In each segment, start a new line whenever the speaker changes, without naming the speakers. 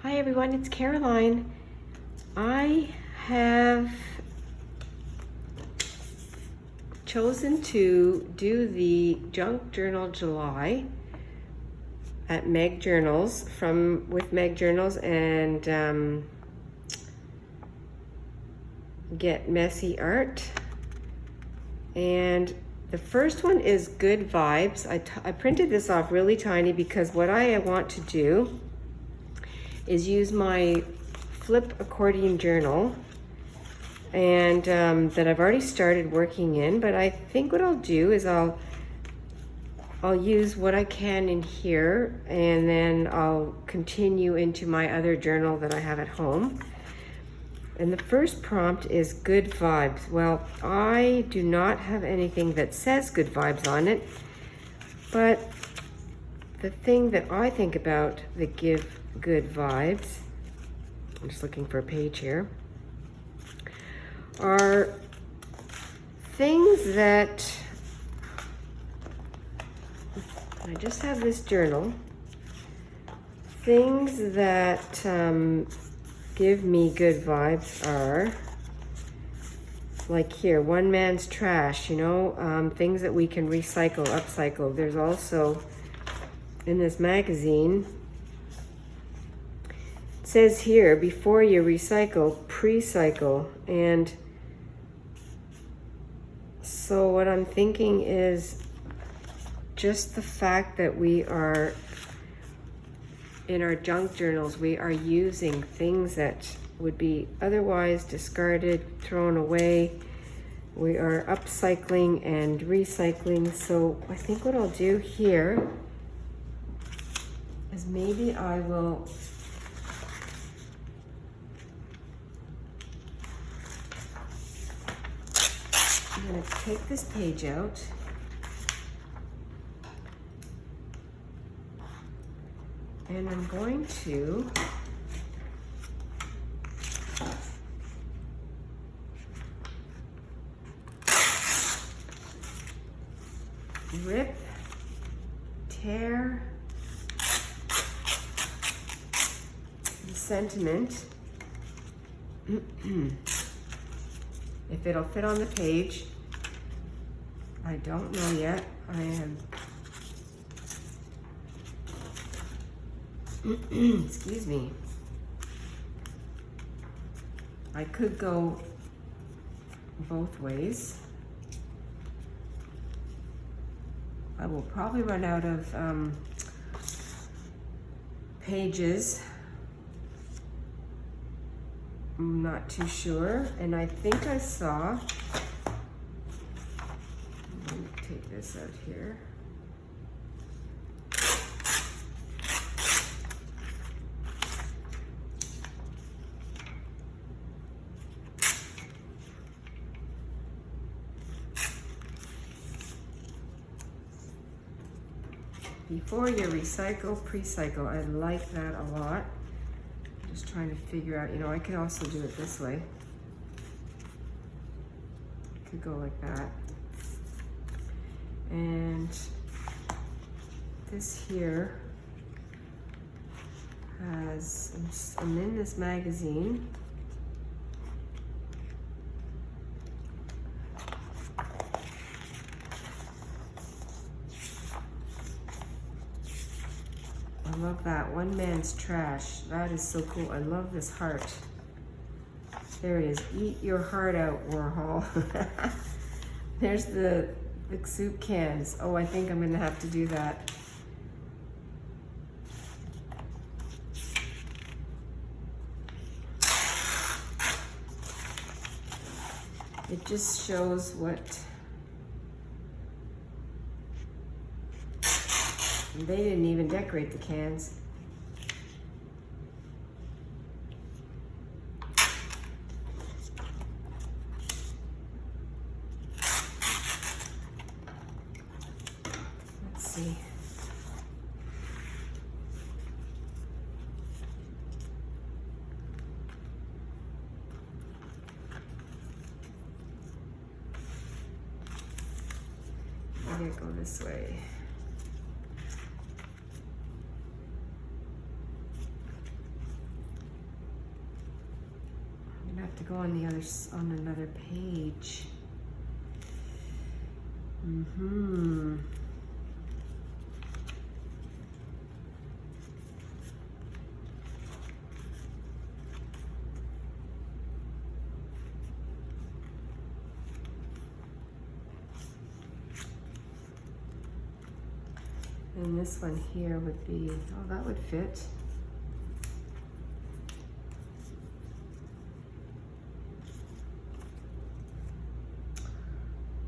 Hi everyone, it's Caroline. I have chosen to do the Junk Journal July at Meg Journals with Meg Journals and Get Messy Art. And the first one is Good Vibes. I printed this off really tiny because what I want to do is use my flip accordion journal and that I've already started working in, but I think what I'll do is I'll use what I can in here and then I'll continue into my other journal that I have at home. And the first prompt is good vibes. Well, I do not have anything that says good vibes on it, but the thing that I think about that give good vibes, I'm just looking for a page here, are things that, I just have this journal, things that give me good vibes are, like here, one man's trash, you know, things that we can recycle, upcycle. There's also, in this magazine, it says here, before you recycle, pre-cycle. And so what I'm thinking is just the fact that we are, in our junk journals, we are using things that would be otherwise discarded, thrown away. We are upcycling and recycling. So I think what I'll do here is maybe I will I'm going to take this page out and I'm going to rip, tear the sentiment. If it'll fit on the page, I don't know yet. I am excuse me. I could go both ways. I will probably run out of pages. I'm not too sure. And I think I saw, let me take this out here. Before you recycle, pre-cycle. I like that a lot. Just trying to figure out, you know, I could also do it this way. Could go like that. And this here has, I'm in this magazine. I love that, one man's trash. That is so cool. I love this heart. There it is. Eat your heart out, Warhol. There's the soup cans. Oh, I think I'm gonna have to do that. It just shows what they didn't even decorate the cans. Let's see. Maybe I go this way. have to go on the on another page. And this one here would be, oh, that would fit.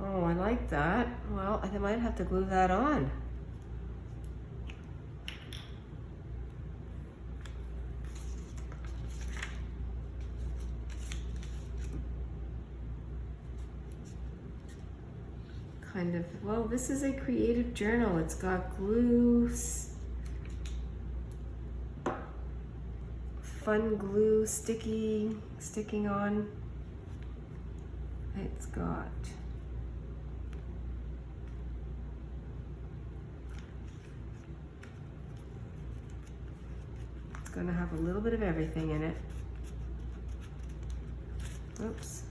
Oh, I like that. Well, I might have to glue that on. Kind of, well, this is a creative journal. It's got glue, fun glue sticking on. It's got going to have a little bit of everything in it. Oops.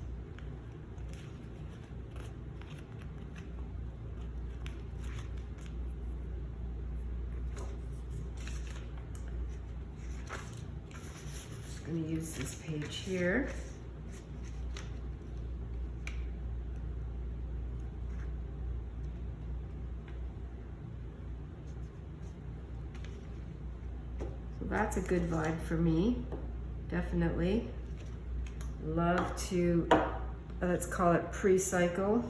Just going to use this page here. That's a good vibe for me, definitely. Love to, let's call it pre-cycle.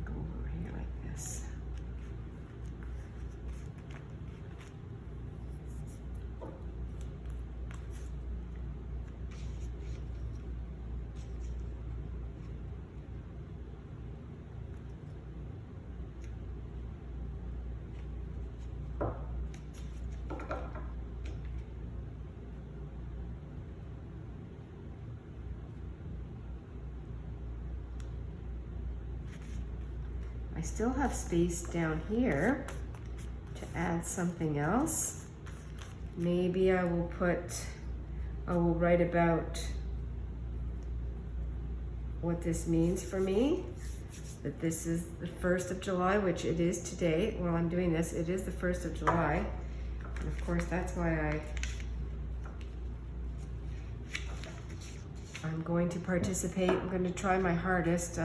Go over here like this. I still have space down here to add something else. Maybe I will write about what this means for me, that this is the 1st of July, which it is today. While I'm doing this, it is the 1st of July. And of course, that's why I'm going to participate. I'm going to try my hardest.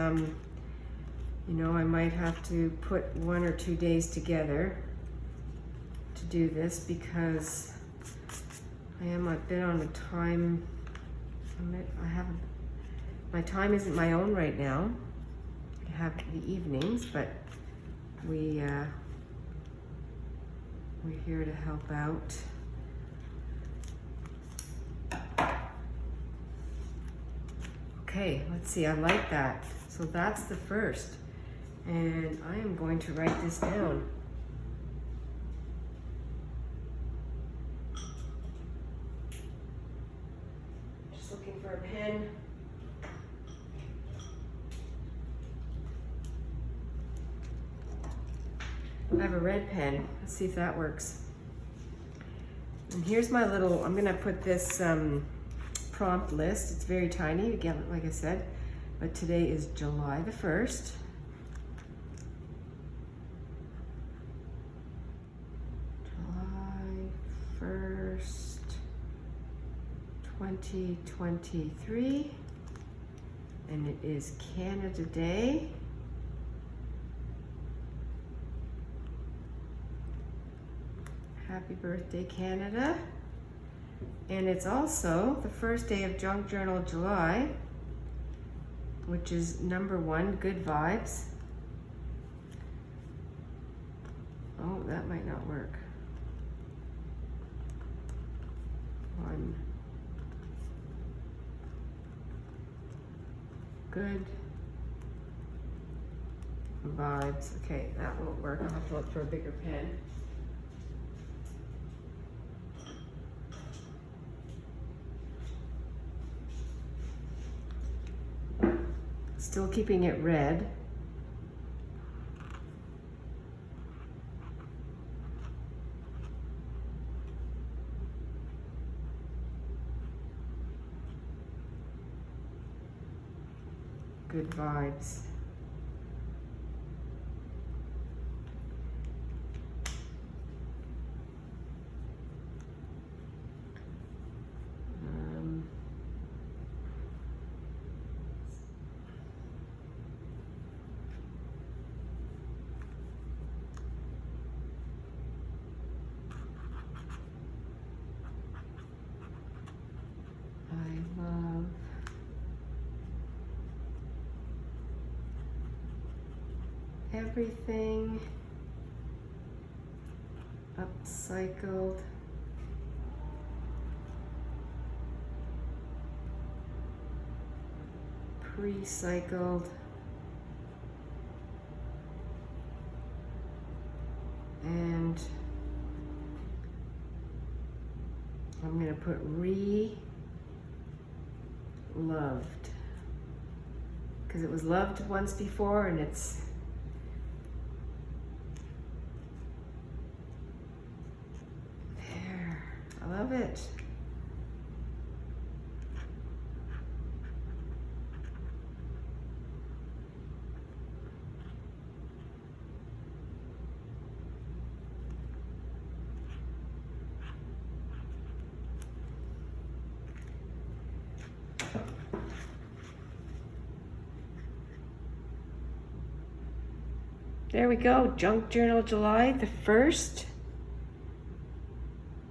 You know, I might have to put 1 or 2 days together to do this because I am a bit on a time limit. My time isn't my own right now. I have the evenings, but we're here to help out. Okay, let's see, I like that. So that's the 1st. And I am going to write this down. Just looking for a pen. I have a red pen. Let's see if that works. And here's my little, I'm gonna put this prompt list. It's very tiny, again, like I said, but today is July the 1st. July 1st, 2023, and it is Canada Day. Happy birthday, Canada. And it's also the 1st day of Junk Journal July, which is #1, good vibes. Oh, that might not work. 1. Good vibes. Okay, that won't work. I'll have to look for a bigger pen. Still keeping it red. good vibes. I love everything upcycled. Recycled, and I'm going to put loved, because it was loved once before, and it's there. I love it. There we go, Junk Journal July the 1st.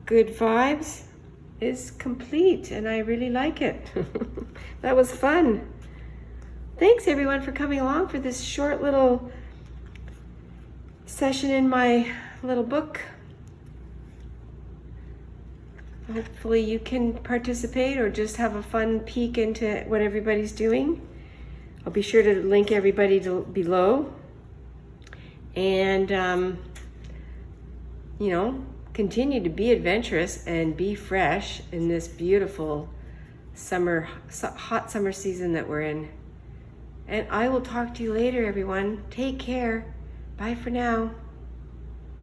Good Vibes is complete, and I really like it. That was fun. Thanks everyone for coming along for this short little session in my little book. Hopefully you can participate or just have a fun peek into what everybody's doing. I'll be sure to link everybody below. And, you know, continue to be adventurous and be fresh in this beautiful hot summer season that we're in. And I will talk to you later, everyone. Take care. Bye for now.